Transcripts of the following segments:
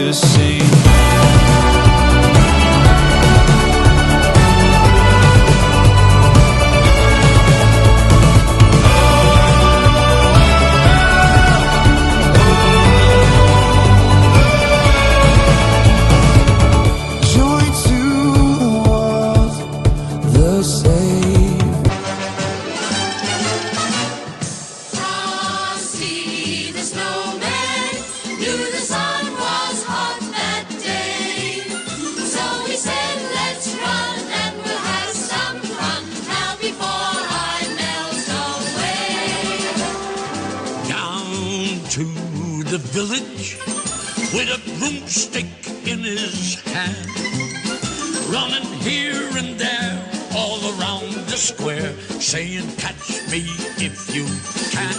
to see. To the village with a broomstick in his hand, running here and there all around the square, saying, catch me if you can.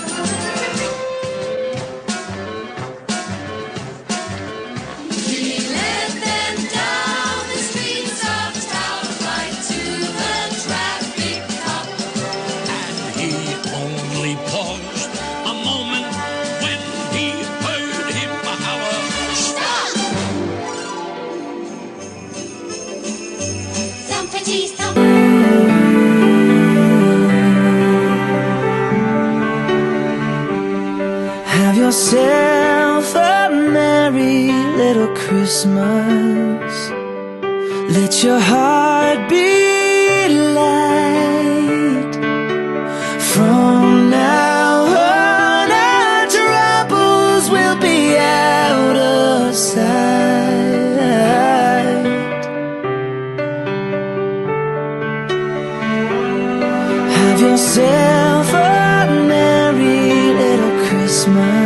Have yourself a merry little Christmas. Let your heart be light. From now on, our troubles will be out of sight. Have yourself a merry little Christmas.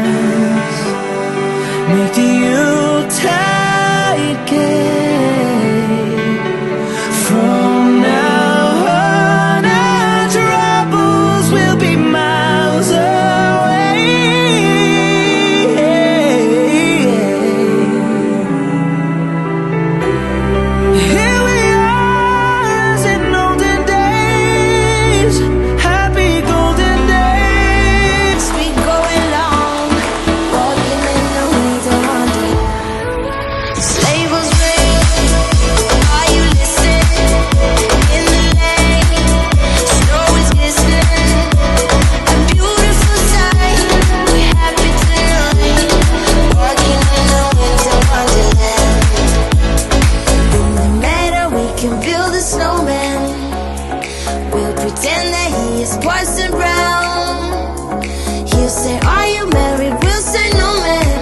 Make the Yuletide gay. From now on, our troubles will be miles away. Here we are as in olden days, happy golden days. We go along, walking in the winter wonderland. Sleigh bells ring, are you listening? In the lane, snow is glistening, a beautiful sight. We're happy tonight, walking in the winter wonderland. In the meadow we can build a snowman. We'll pretend that he is Parson Brown. He'll say, are you married? We'll say, no, man.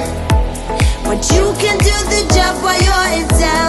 But you can do the job while you're in town.